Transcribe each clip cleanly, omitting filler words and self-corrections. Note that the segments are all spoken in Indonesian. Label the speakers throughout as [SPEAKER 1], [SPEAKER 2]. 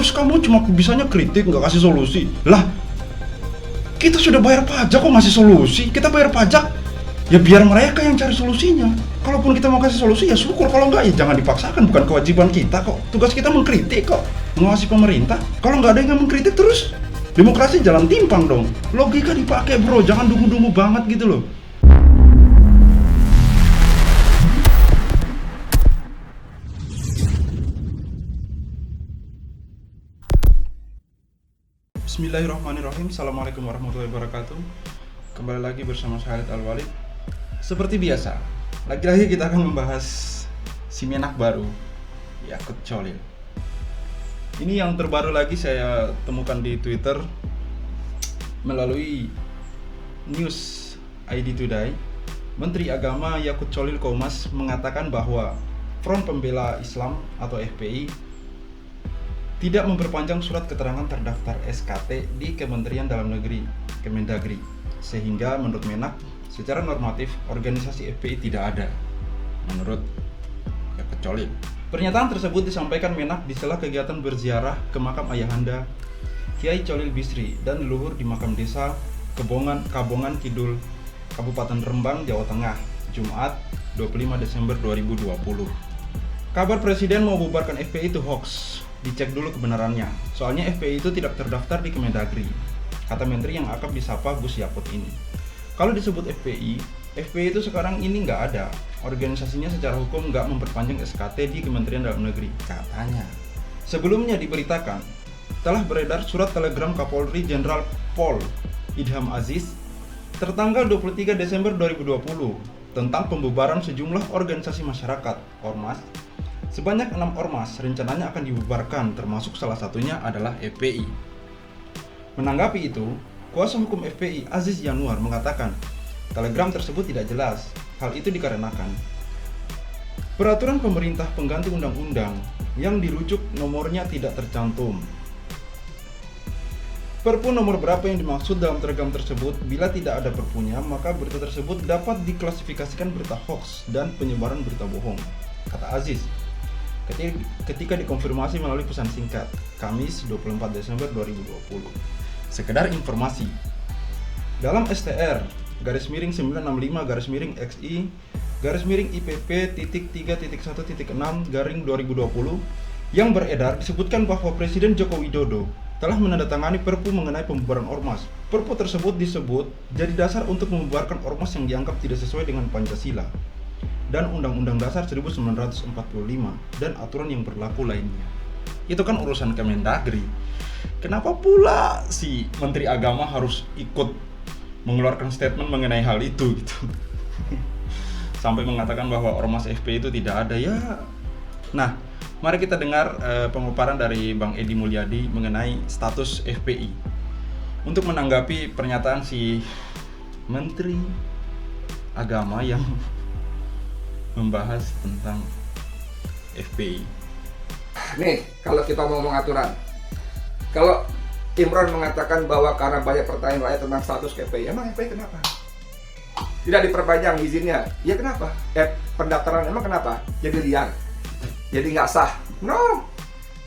[SPEAKER 1] Terus kamu cuma bisanya kritik, nggak kasih solusi. Lah, kita sudah bayar pajak kok ngasih solusi. Kita bayar pajak, ya biar mereka yang cari solusinya. Kalaupun kita mau kasih solusi ya syukur, kalau enggak ya jangan dipaksakan, bukan kewajiban kita kok. Tugas kita mengkritik kok, mengawasi pemerintah. Kalau nggak ada yang mengkritik terus, demokrasi jalan timpang dong. Logika dipakai bro, jangan dungu-dungu banget gitu loh. Bismillahirrahmanirrahim. Assalamualaikum warahmatullahi wabarakatuh. Kembali lagi bersama saya Khalid Al-Walid. Seperti biasa, lagi-lagi kita akan membahas si menak baru, Yakut Cholil. Ini yang terbaru lagi saya temukan di Twitter melalui News ID Today. Menteri Agama Yakut Cholil Qomas mengatakan bahwa Front Pembela Islam atau FPI tidak memperpanjang surat keterangan terdaftar SKT di Kementerian Dalam Negeri, Kemendagri, sehingga menurut Menak, secara normatif organisasi FPI tidak ada, menurut Yakut Cholil. Pernyataan tersebut disampaikan Menak di sela kegiatan berziarah ke makam ayahanda Kiai Cholil Bisri dan leluhur di makam desa Kabongan Kidul, Kabupaten Rembang, Jawa Tengah, Jumat 25 Desember 2020. Kabar Presiden mau bubarkan FPI itu hoax. Dicek dulu kebenarannya, soalnya FPI itu tidak terdaftar di Kemendagri, kata menteri yang akrab disapa Gus Yakut ini. Kalau disebut FPI itu sekarang ini nggak ada, organisasinya secara hukum nggak memperpanjang SKT di Kementerian Dalam Negeri, katanya. Sebelumnya diberitakan, telah beredar surat telegram Kapolri Jenderal Pol Idham Aziz tertanggal 23 Desember 2020 tentang pembubaran sejumlah organisasi masyarakat, Ormas. Sebanyak 6 ormas rencananya akan dibubarkan, termasuk salah satunya adalah FPI. Menanggapi itu, kuasa hukum FPI Aziz Yanuar mengatakan, telegram tersebut tidak jelas. Hal itu dikarenakan peraturan pemerintah pengganti undang-undang yang dirujuk nomornya tidak tercantum. Perpu nomor berapa yang dimaksud dalam telegram tersebut? Bila tidak ada perpunya, maka berita tersebut dapat diklasifikasikan berita hoax dan penyebaran berita bohong, kata Aziz ketika dikonfirmasi melalui pesan singkat Kamis 24 Desember 2020. Sekedar informasi, dalam STR /XI/XI/IPP.3.1.6/2020 yang beredar disebutkan bahwa Presiden Joko Widodo telah menandatangani Perpu mengenai pembubaran ormas. Perpu tersebut disebut jadi dasar untuk membubarkan ormas yang dianggap tidak sesuai dengan Pancasila dan Undang-Undang Dasar 1945 dan aturan yang berlaku lainnya. Itu kan urusan Kemendagri. Kenapa pula si Menteri Agama harus ikut mengeluarkan statement mengenai hal itu gitu? Sampai mengatakan bahwa ormas FPI itu tidak ada ya. Nah, mari kita dengar pemaparan dari Bang Edi Mulyadi mengenai status FPI. Untuk menanggapi pernyataan si Menteri Agama yang membahas tentang FPI.
[SPEAKER 2] Nih, kalau kita mau aturan, kalau Imron mengatakan bahwa karena banyak pertanyaan rakyat tentang status FPI, emang FPI kenapa? Tidak diperpanjang izinnya, ya kenapa? Pendaftaran emang kenapa? Jadi liar, jadi nggak sah. No,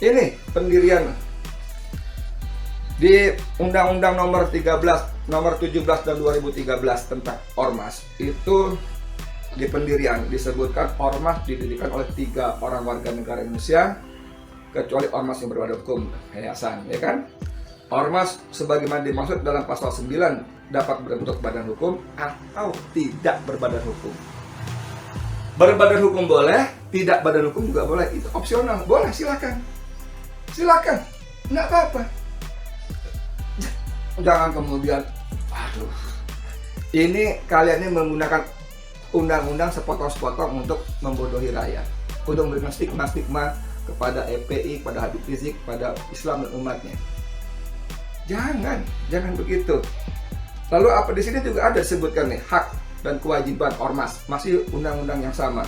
[SPEAKER 2] ini pendirian di Undang-Undang nomor 17 dan 2013 tentang Ormas itu. Di pendirian disebutkan ormas didirikan oleh 3 orang warga negara Indonesia kecuali ormas yang berbadan hukum, yayasan, ya kan? Ormas sebagaimana dimaksud dalam pasal 9 dapat berbentuk badan hukum atau tidak berbadan hukum. Berbadan hukum boleh, tidak badan hukum juga boleh, itu opsional, boleh, silakan, nggak apa-apa. Jangan kemudian, aduh, ini kalian ini menggunakan undang-undang sepotong-sepotong untuk membodohi rakyat, untuk memberikan stigma kepada FPI, kepada Habib Rizik, pada Islam dan umatnya. Jangan begitu. Lalu apa di sini juga ada disebutkan nih hak dan kewajiban ormas, masih undang-undang yang sama,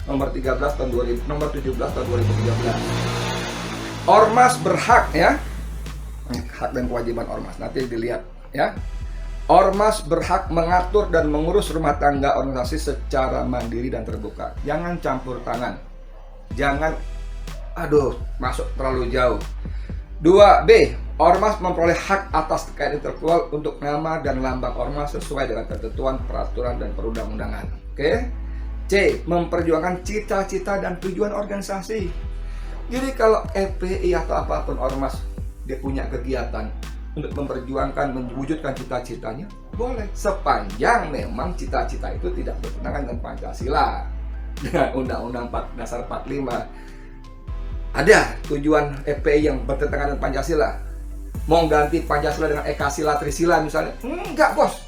[SPEAKER 2] nomor 17 tahun 2013. Ormas berhak ya, hak dan kewajiban ormas. Nanti dilihat ya. Ormas berhak mengatur dan mengurus rumah tangga organisasi secara mandiri dan terbuka. Jangan campur tangan. Jangan, masuk terlalu jauh. 2B. Ormas memperoleh hak atas kekayaan intelektual untuk nama dan lambang ormas sesuai dengan ketentuan peraturan dan perundang-undangan. Oke. C. Memperjuangkan cita-cita dan tujuan organisasi. Jadi kalau FPI atau apapun ormas dia punya kegiatan untuk memperjuangkan, mewujudkan cita-citanya, boleh. Sepanjang memang cita-cita itu tidak bertentangan dengan Pancasila. Dengan Undang-Undang Dasar 45. Ada tujuan FPI yang bertentangan dengan Pancasila. Mau ganti Pancasila dengan Ekasila, Trisila misalnya. Enggak, bos.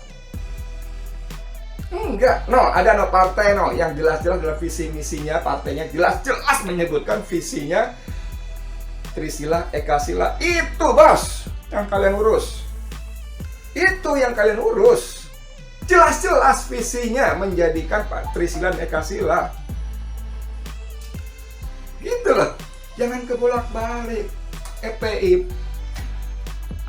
[SPEAKER 2] Enggak. Ada partai yang jelas-jelas dalam visi misinya, partainya jelas-jelas menyebutkan visinya Trisila, Ekasila. Itu, bos, yang kalian urus. Itu yang kalian urus. Jelas-jelas visinya menjadikan Trisila dan Ekasila. Gitu loh. Jangan kebolak-balik. FPI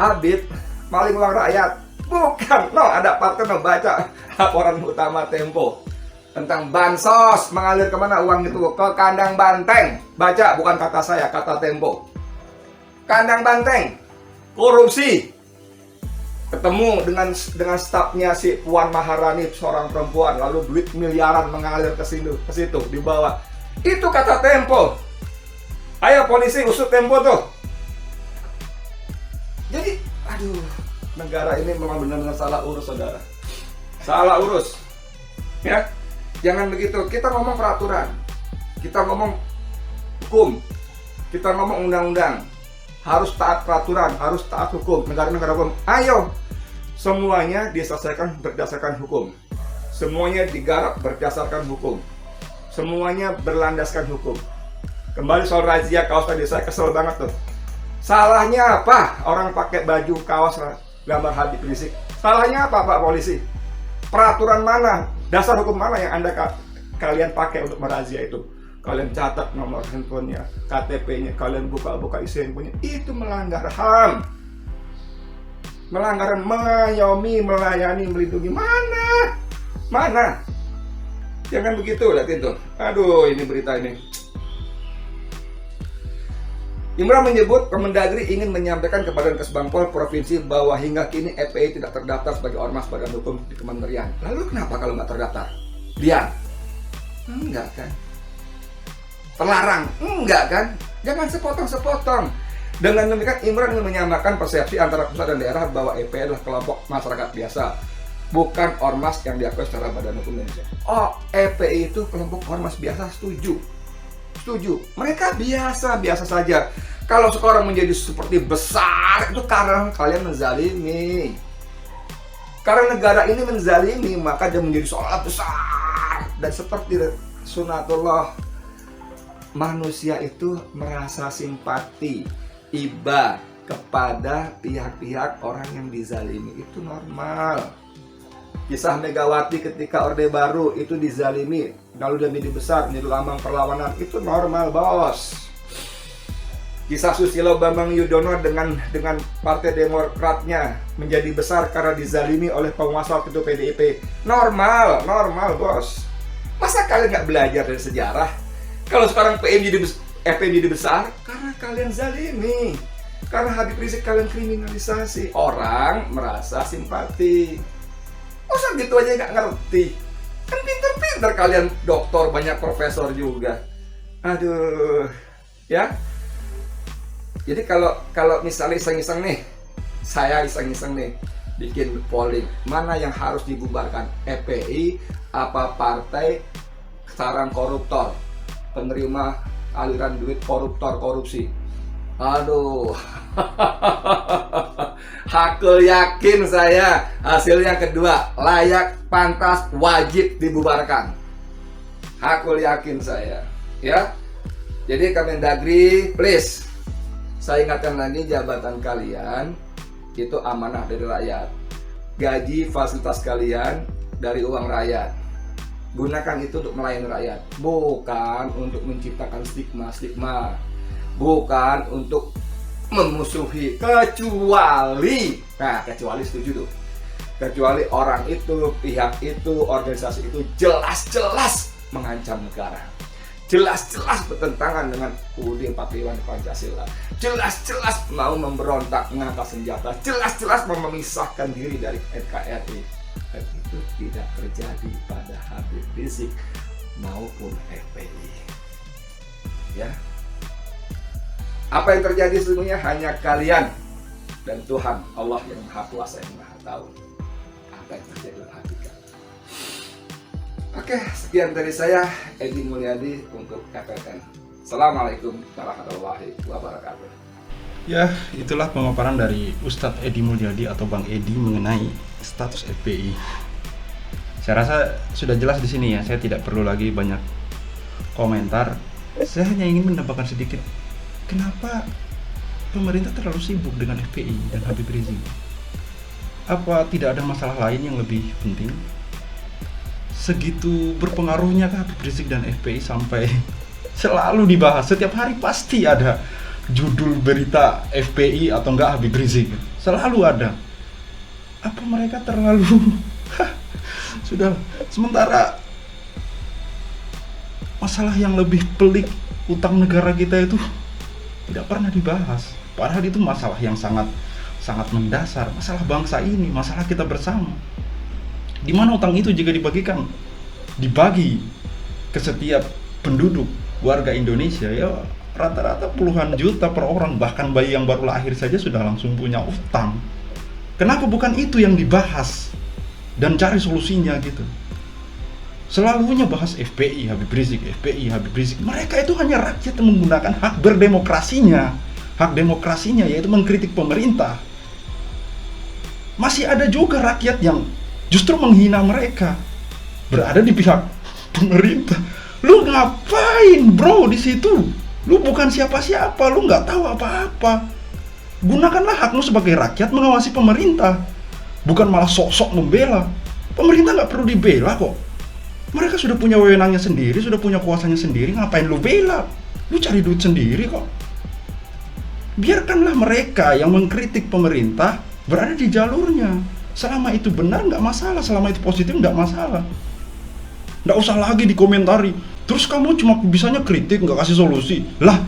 [SPEAKER 2] Abid maling uang rakyat. Bukan. Ada partai baca laporan utama Tempo tentang bansos mengalir kemana uang itu, ke kandang banteng. Baca, bukan kata saya, kata Tempo. Kandang banteng, korupsi. Ketemu dengan stafnya si Puan Maharani, seorang perempuan, lalu duit miliaran mengalir ke situ dibawa. Itu kata Tempo. Ayo polisi usut Tempo tuh. Jadi, negara ini memang benar-benar salah urus, saudara. Salah urus. Ya, jangan begitu. Kita ngomong peraturan, kita ngomong hukum, kita ngomong undang-undang. Harus taat peraturan, harus taat hukum. Negara-negara hukum. Ayo, semuanya diselesaikan berdasarkan hukum. Semuanya digarap berdasarkan hukum. Semuanya berlandaskan hukum. Kembali soal razia kaos tadi, saya kesel banget tuh. Salahnya apa orang pakai baju kaos gambar Habib Rizik? Salahnya apa, Pak Polisi? Peraturan mana, dasar hukum mana yang kalian pakai untuk merazia itu? Kalian catat nomor handphonenya, KTP-nya, kalian buka isi handphonenya. Itu melanggar HAM. Melanggar mengayomi, melayani, melindungi. Mana? Jangan begitu, lihat itu. Aduh, ini berita ini. Imran menyebut Kemendagri ingin menyampaikan kepada Kesbangpol Provinsi bahwa hingga kini FPI tidak terdaftar sebagai ormas badan hukum di kementerian. Lalu kenapa kalau nggak terdaftar? Diam? Enggak kan? Terlarang? Enggak kan? Jangan sepotong-sepotong. Dengan demikian Imran ingin menyamakan persepsi antara pusat dan daerah bahwa FPI adalah kelompok masyarakat biasa, bukan ormas yang diakui secara badan hukum Indonesia. FPI itu kelompok ormas biasa, setuju. Mereka biasa saja. Kalau sekarang menjadi seperti besar, itu karena kalian menzalimi. Karena negara ini menzalimi, maka dia menjadi seolah besar. Dan seperti sunatullah, manusia itu merasa simpati, iba kepada pihak-pihak orang yang dizalimi. Itu normal. Kisah Megawati ketika Orde Baru itu dizalimi, lalu dia menjadi besar, menjadi lambang perlawanan, itu normal, bos. Kisah Susilo Bambang Yudhoyono dengan Partai Demokratnya menjadi besar karena dizalimi oleh penguasa waktu itu PDIP, normal, bos. Masa kalian nggak belajar dari sejarah? Kalau sekarang FPI menjadi besar karena kalian zalimi, karena Habib Rizik kalian kriminalisasi, orang merasa simpati. Masa gitu aja nggak ngerti? Kan pinter-pinter kalian, doktor, banyak profesor juga. Aduh, ya. Jadi kalau misalnya iseng-iseng nih, saya iseng-iseng nih, bikin polling, mana yang harus dibubarkan? FPI apa partai sarang koruptor, penerima aliran duit korupsi? Aduh, hakul yakin saya hasil yang kedua, layak, pantas, wajib dibubarkan. Hakul yakin saya, ya. Jadi Kemendagri, please, saya ingatkan lagi, jabatan kalian itu amanah dari rakyat. Gaji, fasilitas kalian dari uang rakyat. Gunakan itu untuk melayani rakyat, bukan untuk menciptakan stigma. Bukan untuk memusuhi, kecuali setuju tuh, kecuali orang itu, pihak itu, organisasi itu jelas-jelas mengancam negara, jelas-jelas bertentangan dengan UUD 45 Pancasila, jelas-jelas mau memberontak, mengangkat senjata, jelas-jelas mau memisahkan diri dari NKRI. Dan itu tidak terjadi pada Habib Rizik maupun FPI. Ya, apa yang terjadi sesungguhnya hanya kalian dan Tuhan Allah yang Maha Kuasa yang Maha Tahu apa yang terjadi dalam hakikat. Oke, sekian dari saya, Edi Mulyadi untuk FLN. Assalamualaikum warahmatullahi wabarakatuh.
[SPEAKER 1] Ya, itulah pemaparan dari Ustadz Edi Mulyadi atau Bang Edi mengenai status FPI. Saya rasa sudah jelas di sini ya, saya tidak perlu lagi banyak komentar. Saya hanya ingin menambahkan sedikit, kenapa pemerintah terlalu sibuk dengan FPI dan Habib Rizik? Apa tidak ada masalah lain yang lebih penting? Segitu berpengaruhnya Habib Rizik dan FPI sampai selalu dibahas. Setiap hari pasti ada judul berita FPI atau enggak Habib Rizik. Selalu ada. Apa mereka terlalu sudah, sementara masalah yang lebih pelik, utang negara kita itu tidak pernah dibahas. Padahal itu masalah yang sangat mendasar, masalah bangsa ini, masalah kita bersama. Di mana utang itu jika dibagi ke setiap penduduk warga Indonesia, ya rata-rata puluhan juta per orang, bahkan bayi yang baru lahir saja sudah langsung punya utang. Kenapa bukan itu yang dibahas dan cari solusinya gitu? Selalunya bahas FPI, Habib Rizik, FPI, Habib Rizik. Mereka itu hanya rakyat yang menggunakan hak berdemokrasinya. Hak demokrasinya yaitu mengkritik pemerintah. Masih ada juga rakyat yang justru menghina mereka, berada di pihak pemerintah. Lu ngapain bro di situ? Lu bukan siapa-siapa, lu nggak tahu apa-apa. Gunakanlah hakmu sebagai rakyat mengawasi pemerintah, bukan malah sok-sok membela. Pemerintah nggak perlu dibela kok. Mereka sudah punya wewenangnya sendiri, sudah punya kuasanya sendiri. Ngapain lu bela? Lu cari duit sendiri kok. Biarkanlah mereka yang mengkritik pemerintah berada di jalurnya. Selama itu benar nggak masalah, selama itu positif nggak masalah. Nggak usah lagi dikomentari. Terus kamu cuma bisanya kritik, nggak kasih solusi. Lah,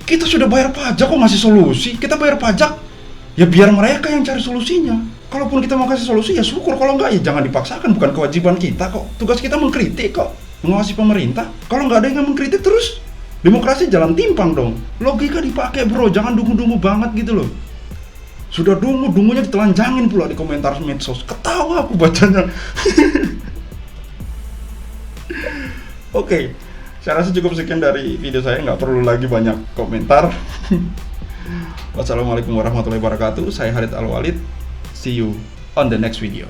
[SPEAKER 1] kita sudah bayar pajak kok masih solusi? Kita bayar pajak, ya biar mereka yang cari solusinya. Kalaupun kita mau kasih solusi ya syukur, kalau enggak ya jangan dipaksakan, bukan kewajiban kita kok. Tugas kita mengkritik kok, mengawasi pemerintah. Kalau nggak ada yang mengkritik terus, demokrasi jalan timpang dong. Logika dipakai bro, jangan dungu-dungu banget gitu loh. Sudah dungunya ditelanjangin pula di komentar medsos. Ketawa aku bacanya. Oke, saya rasa cukup sekian dari video saya, nggak perlu lagi banyak komentar. Wassalamualaikum warahmatullahi wabarakatuh. Saya Khalid Al-Walid. See you on the next video.